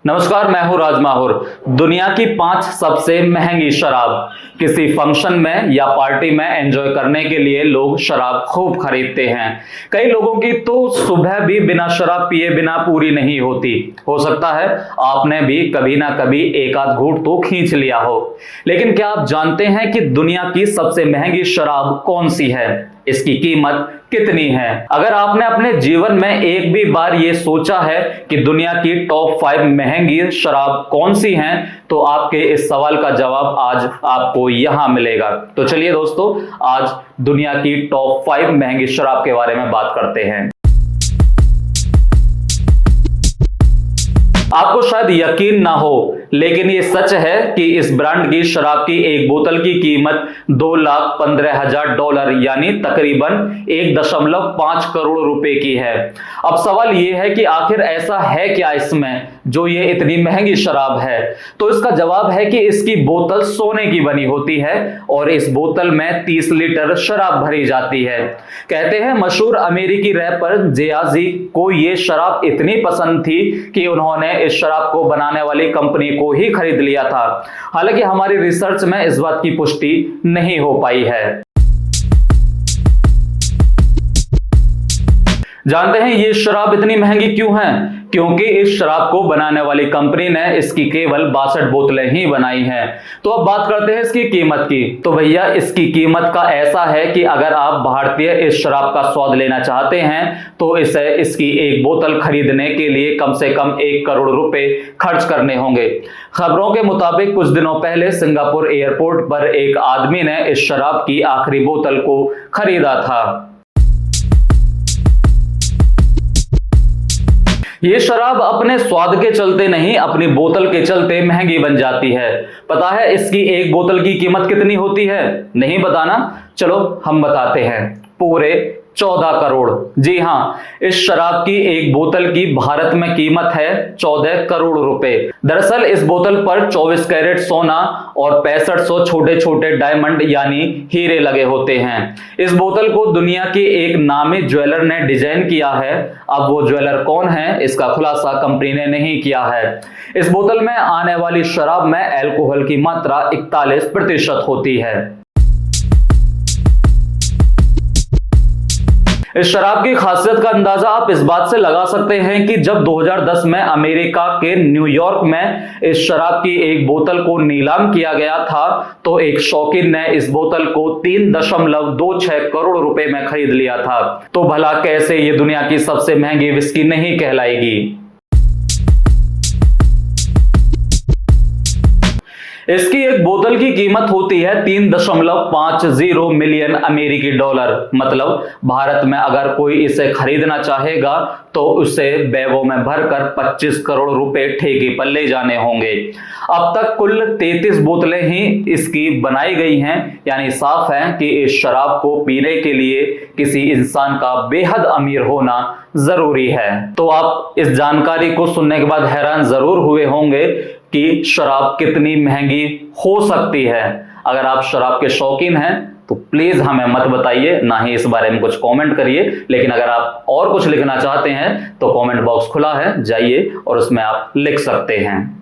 नमस्कार, मैं हूं राज माहौर। दुनिया की 5 सबसे महंगी शराब। किसी फंक्शन में या पार्टी में एंजॉय करने के लिए लोग शराब खूब खरीदते हैं। कई लोगों की तो सुबह भी बिना शराब पिए बिना पूरी नहीं होती। हो सकता है आपने भी कभी ना कभी एक आध घूंट तो खींच लिया हो। लेकिन क्या आप जानते हैं कि दुनिया की सबसे महंगी शराब कौन सी है? इसकी कीमत कितनी है? अगर आपने अपने जीवन में एक भी बार ये सोचा है कि दुनिया की टॉप 5 महंगी शराब कौन सी हैं, तो आपके इस सवाल का जवाब आज आपको यहां मिलेगा। तो चलिए दोस्तों, आज दुनिया की टॉप 5 महंगी शराब के बारे में बात करते हैं। आपको शायद यकीन ना हो, लेकिन ये सच है कि इस ब्रांड की शराब की एक बोतल की कीमत $2,15,000 यानी तकरीबन 1.5 करोड़ रुपए की है। अब सवाल ये है कि आखिर ऐसा है क्या इसमें जो ये इतनी महंगी शराब है? तो इसका जवाब है कि इसकी बोतल सोने की बनी होती है और इस बोतल में 30 लीटर शराब भरी जाती है। कहते हैं मशहूर अमेरिकी रैपर जे-ज़ी को ये शराब इतनी पसंद थी कि उन्होंने इस शराब को बनाने वाली कंपनी को ही खरीद लिया था। हालांकि हमारी रिसर्च में इस बात की पुष्टि नहीं हो पाई है। जानते हैं ये शराब इतनी महंगी क्यों है? क्योंकि इस शराब को बनाने वाली कंपनी ने इसकी केवल 62 बोतलें ही बनाई हैं। तो अब बात करते हैं इसकी कीमत की। तो भैया, इसकी कीमत का ऐसा है कि अगर आप भारतीय इस शराब का स्वाद लेना चाहते हैं तो इसे इसकी एक बोतल खरीदने के लिए कम से कम 1 करोड़ रुपए खर्च करने होंगे। खबरों के मुताबिक कुछ दिनों पहले सिंगापुर एयरपोर्ट पर एक आदमी ने इस शराब की आखिरी बोतल को खरीदा था। ये शराब अपने स्वाद के चलते नहीं, अपनी बोतल के चलते महंगी बन जाती है। पता है इसकी एक बोतल की कीमत कितनी होती है? नहीं बताना? चलो हम बताते हैं। पूरे 14 करोड़। जी हां, इस शराब की एक बोतल की भारत में कीमत है 14 करोड़ रुपए। दरअसल इस बोतल पर 24 कैरेट सोना और 6500 छोटे छोटे डायमंड यानी हीरे लगे होते हैं। इस बोतल को दुनिया के एक नामी ज्वेलर ने डिजाइन किया है। अब वो ज्वेलर कौन है, इसका खुलासा कंपनी ने नहीं किया है। इस बोतल में आने वाली शराब में अल्कोहल की मात्रा 41% होती है। इस शराब की खासियत का अंदाजा आप इस बात से लगा सकते हैं कि जब 2010 में अमेरिका के न्यूयॉर्क में इस शराब की एक बोतल को नीलाम किया गया था, तो एक शौकीन ने इस बोतल को 3.26 करोड़ रुपए में खरीद लिया था। तो भला कैसे ये दुनिया की सबसे महंगी विस्की नहीं कहलाएगी? इसकी एक बोतल की कीमत होती है 3.50 मिलियन अमेरिकी डॉलर। मतलब भारत में अगर कोई इसे खरीदना चाहेगा तो उसे बैगों में भरकर 25 करोड़ रुपए ठेके पर ले जाने होंगे। अब तक कुल 33 बोतलें ही इसकी बनाई गई हैं। यानी साफ है कि इस शराब को पीने के लिए किसी इंसान का बेहद अमीर होना जरूरी है। तो आप इस जानकारी को सुनने के बाद हैरान जरूर हुए होंगे कि शराब कितनी महंगी हो सकती है। अगर आप शराब के शौकीन हैं तो प्लीज हमें मत बताइए, ना ही इस बारे में कुछ कमेंट करिए। लेकिन अगर आप और कुछ लिखना चाहते हैं तो कमेंट बॉक्स खुला है, जाइए और उसमें आप लिख सकते हैं।